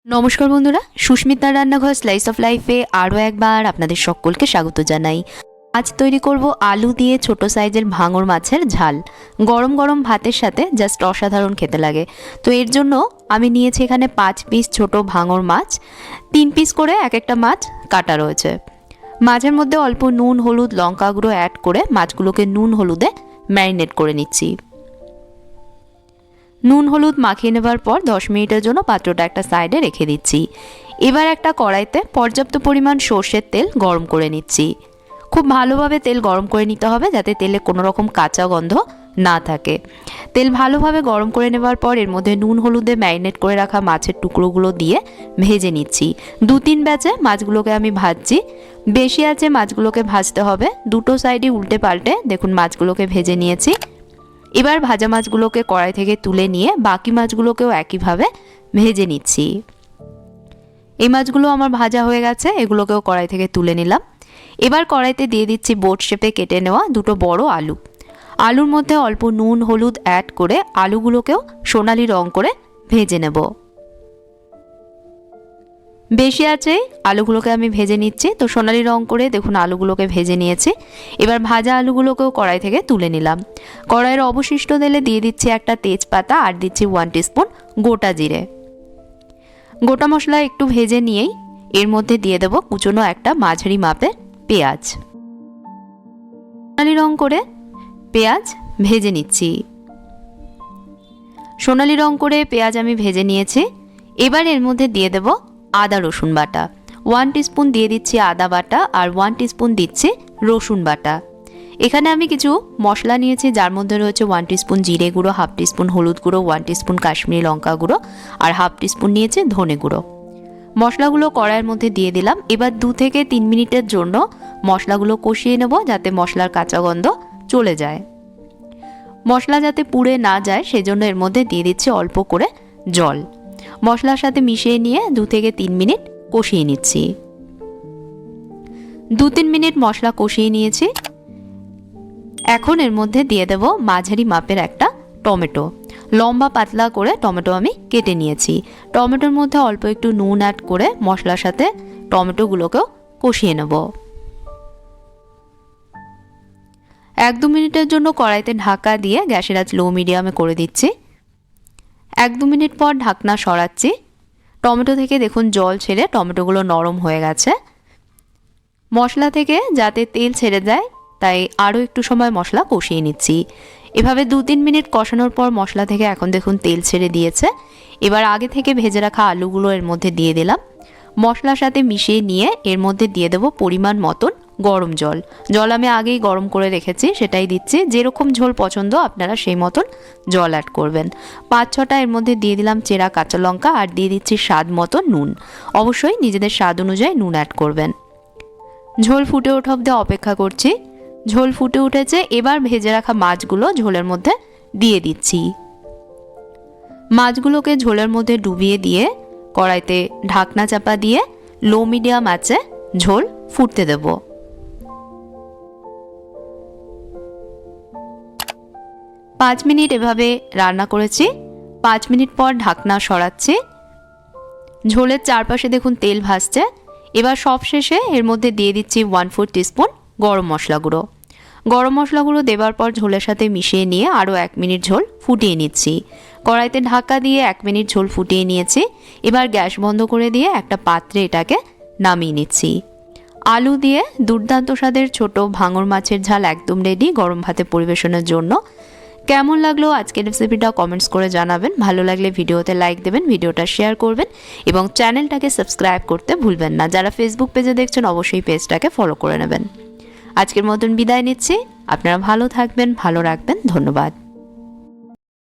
নমস্কার বন্ধুরা, সুস্মিতার রান্নাঘর স্লাইস অফ লাইফে আরও একবার আপনাদের সকলকে স্বাগত জানাই। আজ তৈরি করব আলু দিয়ে ছোট সাইজের ভাঙর মাছের ঝাল। গরম গরম ভাতের সাথে জাস্ট অসাধারণ খেতে লাগে। তো এর জন্য আমি নিয়েছি এখানে 5 পিস ছোট ভাঙর মাছ, 3 পিস করে এক একটা মাছ কাটা রয়েছে। মাছের মধ্যে অল্প নুন, হলুদ, লঙ্কা গুঁড়ো অ্যাড করে মাছগুলোকে নুন হলুদে ম্যারিনেট করে নিচ্ছি। নুন হলুদ মাখিয়ে নেবার পর 10 মিনিটের জন্য পাত্রটা একটা সাইডে রেখে দিচ্ছি। এবার একটা কড়াইতে পর্যাপ্ত পরিমাণ সর্ষের তেল গরম করে নিচ্ছি। খুব ভালোভাবে তেল গরম করে নিতে হবে যাতে তেলে কোনো রকম কাঁচা গন্ধ না থাকে। তেল ভালোভাবে গরম করে নেবার পর এর মধ্যে নুন হলুদে ম্যারিনেট করে রাখা মাছের টুকরোগুলো দিয়ে ভেজে নিচ্ছি। 2-3 ব্যাচে মাছগুলোকে আমি ভাজছি। বেশি আছে মাছগুলোকে ভাজতে হবে। দুটো সাইডে উল্টে পাল্টে দেখুন মাছগুলোকে ভেজে নিয়েছি। এবার ভাজা মাছগুলোকে কড়াই থেকে তুলে নিয়ে বাকি মাছগুলোকেও একইভাবে ভেজে নিচ্ছি। এই মাছগুলো আমার ভাজা হয়ে গেছে, এগুলোকেও কড়াই থেকে তুলে নিলাম। এবার কড়াইতে দিয়ে দিচ্ছি বোট শেপে কেটে নেওয়া দুটো বড় আলু। আলুর মধ্যে অল্প নুন হলুদ অ্যাড করে আলুগুলোকেও সোনালি রং করে ভেজে নেব। বেশি আছে আলুগুলোকে আমি ভেজে নিচ্ছি। তো সোনালি রং করে দেখুন আলুগুলোকে ভেজে নিয়েছি। এবার ভাজা আলুগুলোকেও কড়াই থেকে তুলে নিলাম। কড়াইয়ের অবশিষ্ট তেলে দিয়ে দিচ্ছি একটা তেজপাতা আর দিচ্ছি 1 টিস্পুন গোটা জিরে। গোটা মশলা একটু ভেজে নিয়েই এর মধ্যে দিয়ে দেব কুচনো একটা মাঝারি মাপের পেঁয়াজ। সোনালি রং করে পেঁয়াজ ভেজে নিচ্ছি। সোনালি রং করে পেঁয়াজ আমি ভেজে নিয়েছি। এবার এর মধ্যে দিয়ে দেব আদা রসুন বাটা। 1 টিস্পুন দিয়ে দিচ্ছি আদা বাটা আর 1 টিস্পুন দিচ্ছি রসুন বাটা। এখানে আমি কিছু মশলা নিয়েছি যার মধ্যে রয়েছে 1 টিস্পুন জিরে গুঁড়ো, 1/2 টিস্পুন হলুদ গুঁড়ো, 1 টিস্পুন কাশ্মীরি লঙ্কা গুঁড়ো আর 1/2 টিস্পুন নিয়েছি ধনে গুঁড়ো। মশলাগুলো কড়াইয়ের মধ্যে দিয়ে দিলাম। এবার 2 থেকে 3 মিনিটের জন্য মশলাগুলো কষিয়ে নেব যাতে মশলার কাঁচা গন্ধ চলে যায়। মশলা যাতে পুড়ে না যায় সেজন্য এর মধ্যে দিয়ে দিচ্ছি অল্প করে জল। মশলার সাথে মিশিয়ে নিয়ে 2 থেকে 3 মিনিট কষিয়ে নিচ্ছি। 2-3 মিনিট মশলা কষিয়ে নিয়েছি। এখন এর মধ্যে দিয়ে দেব মাঝারি মাপের একটা টমেটো। লম্বা পাতলা করে টমেটো আমি কেটে নিয়েছি। টমেটোর মধ্যে অল্প একটু নুন অ্যাড করে মশলার সাথে টমেটোগুলোকেও কষিয়ে নেব। 1-2 মিনিটের জন্য কড়াইতে ঢাকা দিয়ে গ্যাসের আঁচ লো মিডিয়ামে করে দিচ্ছি। 1-2 মিনিট পর ঢাকনা সরাচ্ছি। টমেটো থেকে দেখুন জল ছেড়ে টমেটোগুলো নরম হয়ে গেছে। মশলা থেকে যাতে তেল ছেড়ে যায় তাই আরও একটু সময় মশলা কষিয়ে নিচ্ছি। এভাবে 2-3 মিনিট কষানোর পর মশলা থেকে এখন দেখুন তেল ছেড়ে দিয়েছে। এবার আগে থেকে ভেজে রাখা আলুগুলো এর মধ্যে দিয়ে দিলাম। মশলার সাথে মিশিয়ে নিয়ে এর মধ্যে দিয়ে দেব পরিমাণ মতন গরম জল। জল আমি আগেই গরম করে রেখেছি, সেটাই দিচ্ছি। যেরকম ঝোল পছন্দ আপনারা সেই মতন জল অ্যাড করবেন। 5-6টা এর মধ্যে দিয়ে দিলাম চেরা কাঁচা লঙ্কা আর দিয়ে দিচ্ছি স্বাদ মতো নুন। অবশ্যই নিজেদের স্বাদ অনুযায়ী নুন অ্যাড করবেন। ঝোল ফুটে ওঠা অবধি অপেক্ষা করছি। ঝোল ফুটে উঠেছে। এবার ভেজে রাখা মাছগুলো ঝোলের মধ্যে দিয়ে দিচ্ছি। মাছগুলোকে ঝোলের মধ্যে ডুবিয়ে দিয়ে কড়াইতে ঢাকনা চাপা দিয়ে লো মিডিয়াম আঁচে ঝোল ফুটতে দেব। 5 মিনিট এভাবে রান্না করেছি। 5 মিনিট পর ঢাকনা সরাচ্ছি। ঝোলের চারপাশে দেখুন তেল ভাসছে। এবার সবশেষে এর মধ্যে দিয়ে দিচ্ছি 1/4 টিস্পুন গরম মশলা গুঁড়ো। গরম মশলা গুঁড়ো দেবার পর ঝোলের সাথে মিশিয়ে নিয়ে আরও 1 মিনিট ঝোল ফুটিয়ে নিচ্ছি। কড়াইতে ঢাকা দিয়ে 1 মিনিট ঝোল ফুটিয়ে নিয়েছি। এবার গ্যাস বন্ধ করে দিয়ে একটা পাত্রে এটাকে নামিয়ে নিচ্ছি। আলু দিয়ে দুর্দান্ত স্বাদের ছোট ভাঙর মাছের ঝাল একদম রেডি গরম ভাতে পরিবেশনের জন্য। কেমন লাগলো আজকের রেসিপিটা কমেন্টস করে জানাবেন। ভালো লাগলে ভিডিওতে লাইক দেবেন, ভিডিওটা শেয়ার করবেন এবং চ্যানেলটাকে সাবস্ক্রাইব করতে ভুলবেন না। যারা ফেসবুক পেজে দেখছেন অবশ্যই পেজটাকে ফলো করে নেবেন। আজকের মতন বিদায় নিচ্ছি। আপনারা ভালো থাকবেন, ভালো রাখবেন। ধন্যবাদ।